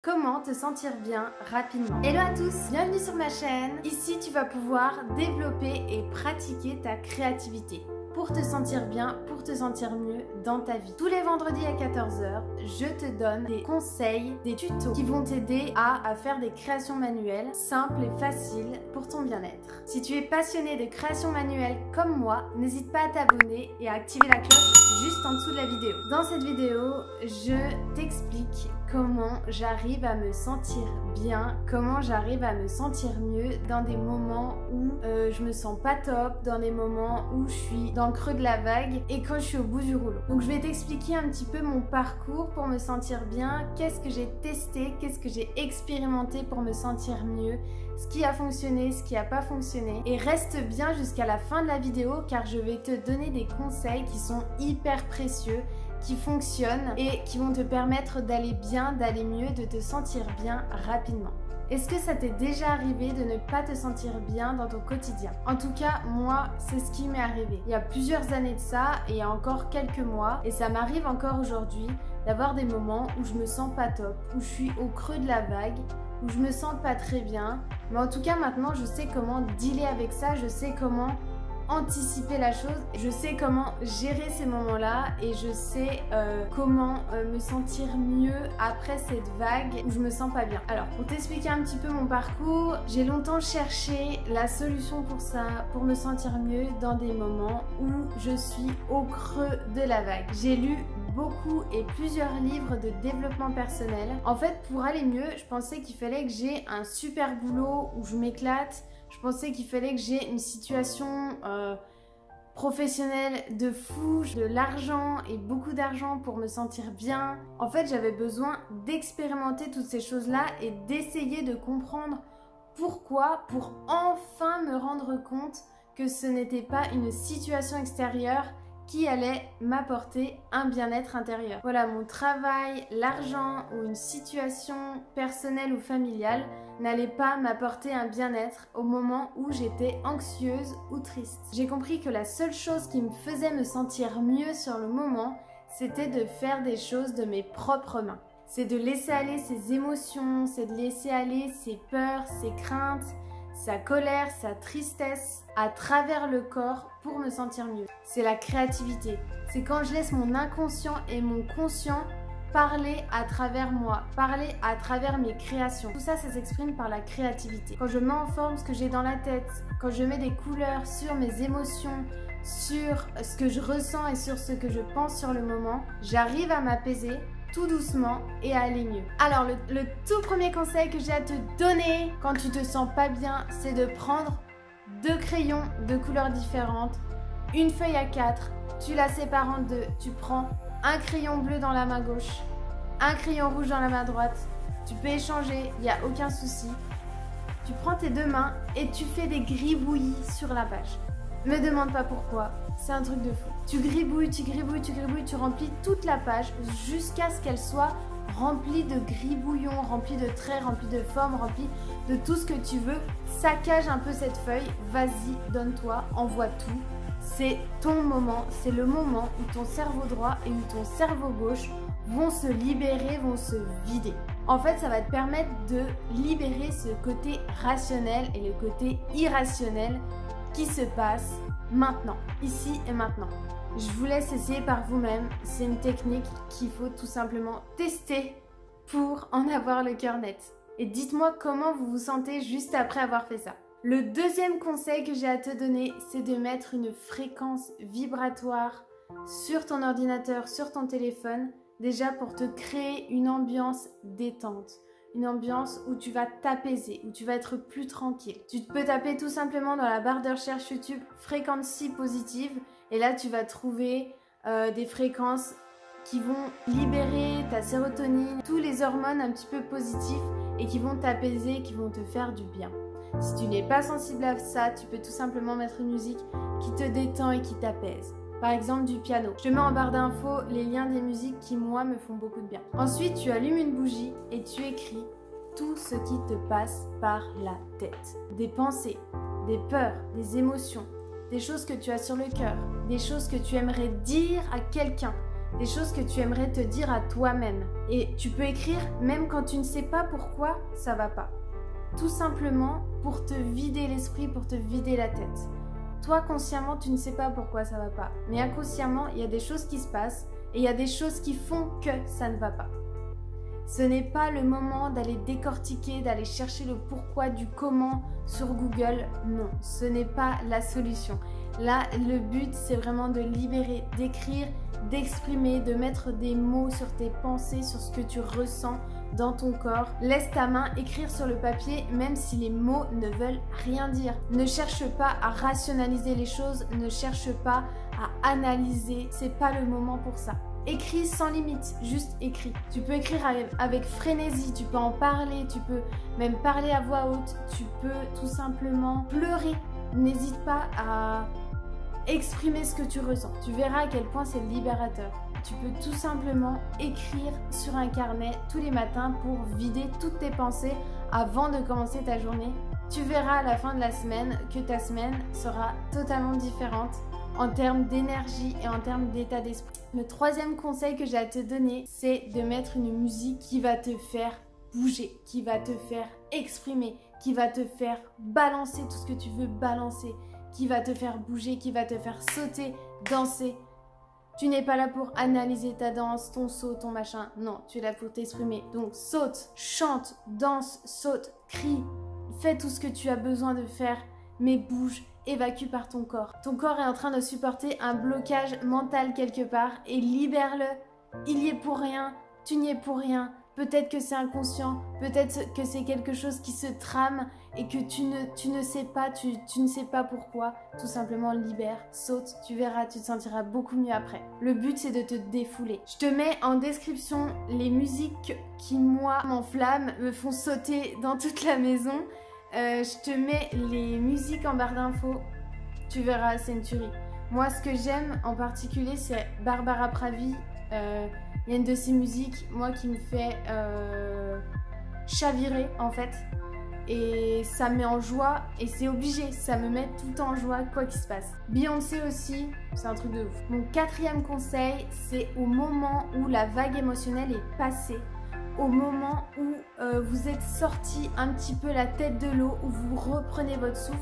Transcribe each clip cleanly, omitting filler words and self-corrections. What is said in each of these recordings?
Comment te sentir bien rapidement. Hello à tous, bienvenue sur ma chaîne. Ici tu vas pouvoir développer et pratiquer ta créativité pour te sentir bien, pour te sentir mieux dans ta vie. Tous les vendredis à 14 h, je te donne des conseils, des tutos qui vont t'aider à faire des créations manuelles simples et faciles pour ton bien-être. Si tu es passionné de création manuelle comme moi, n'hésite pas à t'abonner et à activer la cloche juste en dessous de la vidéo. Dans cette vidéo, je t'explique comment j'arrive à me sentir bien, comment j'arrive à me sentir mieux dans des moments où je me sens pas top, dans des moments où je suis dans le creux de la vague et quand je suis au bout du rouleau. Donc je vais t'expliquer un petit peu mon parcours pour me sentir bien, qu'est-ce que j'ai testé, qu'est-ce que j'ai expérimenté pour me sentir mieux, ce qui a fonctionné, ce qui n'a pas fonctionné. Et reste bien jusqu'à la fin de la vidéo car je vais te donner des conseils qui sont hyper précieux, qui fonctionnent et qui vont te permettre d'aller bien, d'aller mieux, de te sentir bien rapidement. Est-ce que ça t'est déjà arrivé de ne pas te sentir bien dans ton quotidien? En tout cas, moi, c'est ce qui m'est arrivé. Il y a plusieurs années de ça et il y a encore quelques mois, et ça m'arrive encore aujourd'hui, d'avoir des moments où je me sens pas top, où je suis au creux de la vague, où je me sens pas très bien. Mais en tout cas, maintenant, je sais comment dealer avec ça, je sais comment anticiper la chose, je sais comment gérer ces moments-là et je sais comment me sentir mieux après cette vague où je me sens pas bien. Alors pour t'expliquer un petit peu mon parcours, j'ai longtemps cherché la solution pour ça, pour me sentir mieux dans des moments où je suis au creux de la vague. J'ai lu beaucoup et plusieurs livres de développement personnel. En fait, pour aller mieux, je pensais qu'il fallait que j'ai un super boulot où je m'éclate. Je pensais qu'il fallait que j'ai une situation professionnelle de fou, de l'argent et beaucoup d'argent pour me sentir bien. En fait, j'avais besoin d'expérimenter toutes ces choses-là et d'essayer de comprendre pourquoi, pour enfin me rendre compte que ce n'était pas une situation extérieure qui allait m'apporter un bien-être intérieur. Voilà, mon travail, l'argent ou une situation personnelle ou familiale n'allait pas m'apporter un bien-être au moment où j'étais anxieuse ou triste. J'ai compris que la seule chose qui me faisait me sentir mieux sur le moment, c'était de faire des choses de mes propres mains. C'est de laisser aller ses émotions, c'est de laisser aller ses peurs, ses craintes, sa colère, sa tristesse à travers le corps pour me sentir mieux. C'est la créativité. C'est quand je laisse mon inconscient et mon conscient parler à travers moi, parler à travers mes créations. Tout ça, ça s'exprime par la créativité. Quand je mets en forme ce que j'ai dans la tête, quand je mets des couleurs sur mes émotions, sur ce que je ressens et sur ce que je pense sur le moment, j'arrive à m'apaiser tout doucement et à aller mieux. Alors le tout premier conseil que j'ai à te donner quand tu te sens pas bien, c'est de prendre 2 crayons de couleurs différentes, une feuille A4, tu la sépares en 2, tu prends un crayon bleu dans la main gauche, un crayon rouge dans la main droite, tu peux échanger, il n'y a aucun souci. Tu prends tes 2 mains et tu fais des gribouillis sur la page. Me demande pas pourquoi, c'est un truc de fou. Tu gribouilles, tu gribouilles, tu gribouilles, tu remplis toute la page jusqu'à ce qu'elle soit remplie de gribouillons, remplie de traits, remplie de formes, remplie de tout ce que tu veux. Saccage un peu cette feuille, vas-y, donne-toi, envoie tout. C'est ton moment, c'est le moment où ton cerveau droit et où ton cerveau gauche vont se libérer, vont se vider. En fait, ça va te permettre de libérer ce côté rationnel et le côté irrationnel qui se passe maintenant, ici et maintenant. Je vous laisse essayer par vous-même. C'est une technique qu'il faut tout simplement tester pour en avoir le cœur net. Et dites-moi comment vous vous sentez juste après avoir fait ça. Le deuxième conseil que j'ai à te donner, c'est de mettre une fréquence vibratoire sur ton ordinateur, sur ton téléphone, déjà pour te créer une ambiance détente. Une ambiance où tu vas t'apaiser, où tu vas être plus tranquille. Tu peux taper tout simplement dans la barre de recherche YouTube fréquency positive et là tu vas trouver des fréquences qui vont libérer ta sérotonine, tous les hormones un petit peu positifs et qui vont t'apaiser, qui vont te faire du bien. Si tu n'es pas sensible à ça, tu peux tout simplement mettre une musique qui te détend et qui t'apaise. Par exemple du piano. Je te mets en barre d'infos les liens des musiques qui moi me font beaucoup de bien. Ensuite tu allumes une bougie et tu écris tout ce qui te passe par la tête. Des pensées, des peurs, des émotions, des choses que tu as sur le cœur, des choses que tu aimerais dire à quelqu'un, des choses que tu aimerais te dire à toi-même. Et tu peux écrire même quand tu ne sais pas pourquoi ça va pas. Tout simplement pour te vider l'esprit, pour te vider la tête. Toi, consciemment, tu ne sais pas pourquoi ça va pas. Mais inconsciemment, il y a des choses qui se passent et il y a des choses qui font que ça ne va pas. Ce n'est pas le moment d'aller décortiquer, d'aller chercher le pourquoi du comment sur Google. Non, ce n'est pas la solution. Là, le but, c'est vraiment de libérer, d'écrire, d'exprimer, de mettre des mots sur tes pensées, sur ce que tu ressens dans ton corps. Laisse ta main écrire sur le papier, même si les mots ne veulent rien dire. Ne cherche pas à rationaliser les choses, ne cherche pas à analyser. C'est pas le moment pour ça. Écris sans limite, juste écris. Tu peux écrire avec frénésie, tu peux en parler, tu peux même parler à voix haute, tu peux tout simplement pleurer. N'hésite pas à exprimer ce que tu ressens. Tu verras à quel point c'est libérateur. Tu peux tout simplement écrire sur un carnet tous les matins pour vider toutes tes pensées avant de commencer ta journée. Tu verras à la fin de la semaine que ta semaine sera totalement différente en termes d'énergie et en termes d'état d'esprit. Le troisième conseil que j'ai à te donner, c'est de mettre une musique qui va te faire bouger, qui va te faire exprimer, qui va te faire balancer tout ce que tu veux balancer, qui va te faire bouger, qui va te faire sauter, danser. Tu n'es pas là pour analyser ta danse, ton saut, ton machin. Non, tu es là pour t'exprimer. Donc saute, chante, danse, saute, crie. Fais tout ce que tu as besoin de faire, mais bouge, évacue par ton corps. Ton corps est en train de supporter un blocage mental quelque part et libère-le. Il y est pour rien, tu n'y es pour rien. Peut-être que c'est inconscient, peut-être que c'est quelque chose qui se trame et que tu ne sais pas, tu ne sais pas pourquoi. Tout simplement libère, saute, tu verras, tu te sentiras beaucoup mieux après. Le but, c'est de te défouler. Je te mets en description les musiques qui, moi, m'enflamment, me font sauter dans toute la maison. Je te mets les musiques en barre d'infos. Tu verras, c'est une tuerie. Moi, ce que j'aime en particulier, c'est Barbara Pravi. Il y a une de ces musiques, moi, qui me fait chavirer, en fait. Et ça me met en joie, et c'est obligé, ça me met tout le temps en joie, quoi qu'il se passe. Beyoncé aussi, c'est un truc de ouf. Mon quatrième conseil, c'est au moment où la vague émotionnelle est passée, au moment où vous êtes sorti un petit peu la tête de l'eau, où vous reprenez votre souffle,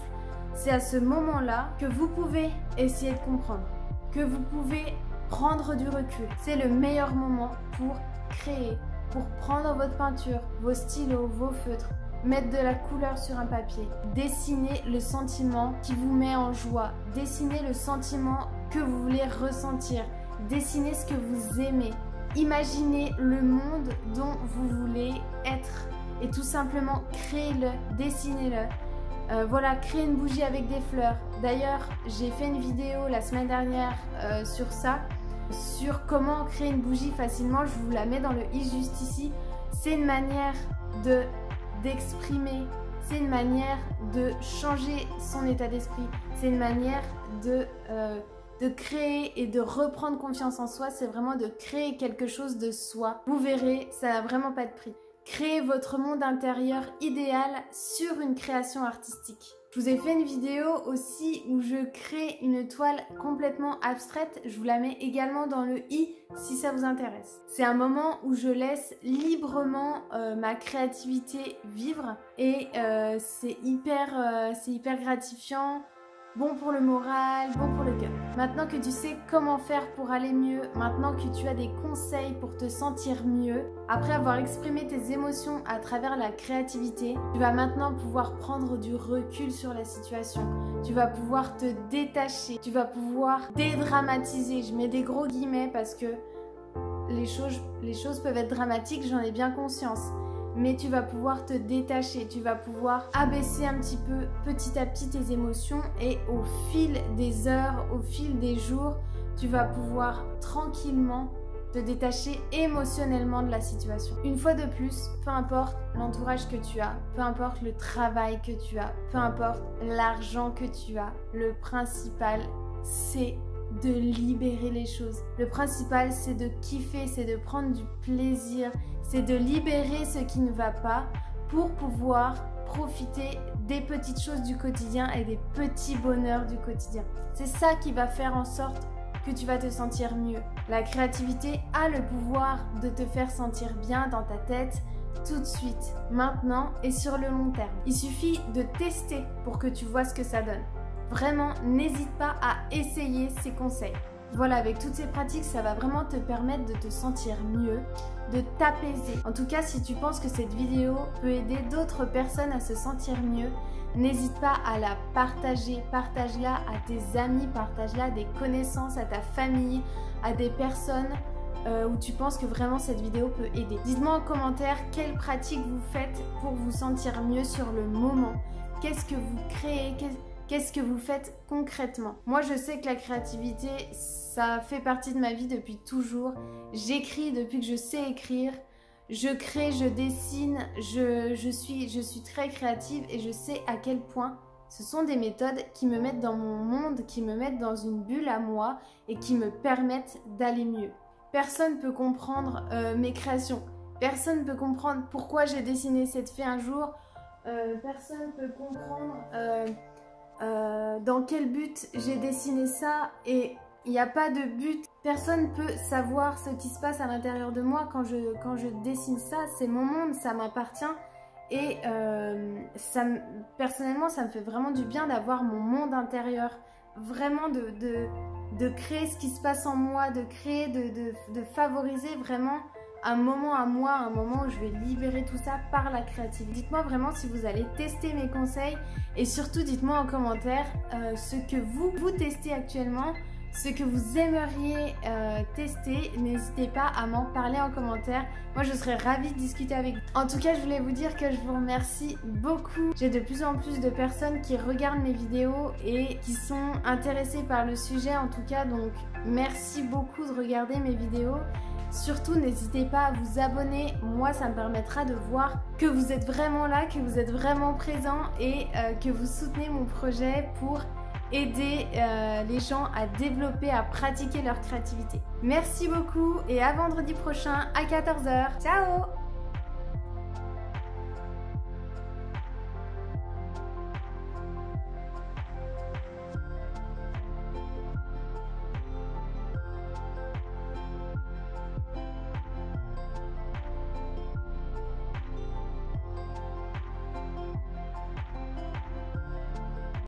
c'est à ce moment-là que vous pouvez essayer de comprendre, que vous pouvez prendre du recul. C'est le meilleur moment pour créer, pour prendre votre peinture, vos stylos, vos feutres, mettre de la couleur sur un papier, dessiner le sentiment qui vous met en joie, dessiner le sentiment que vous voulez ressentir, dessiner ce que vous aimez, imaginez le monde dont vous voulez être et tout simplement créez-le, dessinez-le. Voilà, créer une bougie avec des fleurs. D'ailleurs, j'ai fait une vidéo la semaine dernière sur ça, sur comment créer une bougie facilement. Je vous la mets dans le i juste ici. C'est une manière d'exprimer, c'est une manière de changer son état d'esprit, c'est une manière de créer et de reprendre confiance en soi. C'est vraiment de créer quelque chose de soi. Vous verrez, ça n'a vraiment pas de prix. Créez votre monde intérieur idéal sur une création artistique. Je vous ai fait une vidéo aussi où je crée une toile complètement abstraite. Je vous la mets également dans le i si ça vous intéresse. C'est un moment où je laisse librement ma créativité vivre et c'est hyper gratifiant. Bon pour le moral, bon pour le cœur. Maintenant que tu sais comment faire pour aller mieux, maintenant que tu as des conseils pour te sentir mieux, après avoir exprimé tes émotions à travers la créativité, tu vas maintenant pouvoir prendre du recul sur la situation. Tu vas pouvoir te détacher, tu vas pouvoir dédramatiser. Je mets des gros guillemets parce que les choses peuvent être dramatiques, j'en ai bien conscience. Mais tu vas pouvoir te détacher, tu vas pouvoir abaisser un petit peu, petit à petit, tes émotions et au fil des heures, au fil des jours, tu vas pouvoir tranquillement te détacher émotionnellement de la situation. Une fois de plus, peu importe l'entourage que tu as, peu importe le travail que tu as, peu importe l'argent que tu as, le principal, c'est de libérer les choses. Le principal, c'est de kiffer, c'est de prendre du plaisir, c'est de libérer ce qui ne va pas pour pouvoir profiter des petites choses du quotidien et des petits bonheurs du quotidien. C'est ça qui va faire en sorte que tu vas te sentir mieux. La créativité a le pouvoir de te faire sentir bien dans ta tête tout de suite, maintenant et sur le long terme. Il suffit de tester pour que tu vois ce que ça donne. Vraiment, n'hésite pas à essayer ces conseils. Voilà, avec toutes ces pratiques, ça va vraiment te permettre de te sentir mieux, de t'apaiser. En tout cas, si tu penses que cette vidéo peut aider d'autres personnes à se sentir mieux, n'hésite pas à la partager. Partage-la à tes amis, partage-la à des connaissances, à ta famille, à des personnes où tu penses que vraiment cette vidéo peut aider. Dites-moi en commentaire quelles pratiques vous faites pour vous sentir mieux sur le moment. Qu'est-ce que vous créez? Qu'est-ce que vous faites concrètement? Moi, je sais que la créativité, ça fait partie de ma vie depuis toujours. J'écris depuis que je sais écrire. Je crée, je dessine, je suis très créative et je sais à quel point ce sont des méthodes qui me mettent dans mon monde, qui me mettent dans une bulle à moi et qui me permettent d'aller mieux. Personne ne peut comprendre mes créations. Personne ne peut comprendre pourquoi j'ai dessiné cette fée un jour. Personne ne peut comprendre dans quel but j'ai dessiné ça. Et il n'y a pas de but. Personne ne peut savoir ce qui se passe à l'intérieur de moi quand je dessine ça. C'est mon monde, ça m'appartient. Et personnellement, ça me fait vraiment du bien d'avoir mon monde intérieur. Vraiment de créer ce qui se passe en moi, de créer, de favoriser vraiment un moment à moi, un moment où je vais libérer tout ça par la créativité. Dites-moi vraiment si vous allez tester mes conseils et surtout dites-moi en commentaire ce que vous testez actuellement, ce que vous aimeriez tester. N'hésitez pas à m'en parler en commentaire. Moi, je serais ravie de discuter avec vous. En tout cas, je voulais vous dire que je vous remercie beaucoup. J'ai de plus en plus de personnes qui regardent mes vidéos et qui sont intéressées par le sujet en tout cas. Donc, merci beaucoup de regarder mes vidéos. Surtout, n'hésitez pas à vous abonner. Moi, ça me permettra de voir que vous êtes vraiment là, que vous êtes vraiment présent et que vous soutenez mon projet pour aider les gens à développer, à pratiquer leur créativité. Merci beaucoup et à vendredi prochain à 14 h. Ciao!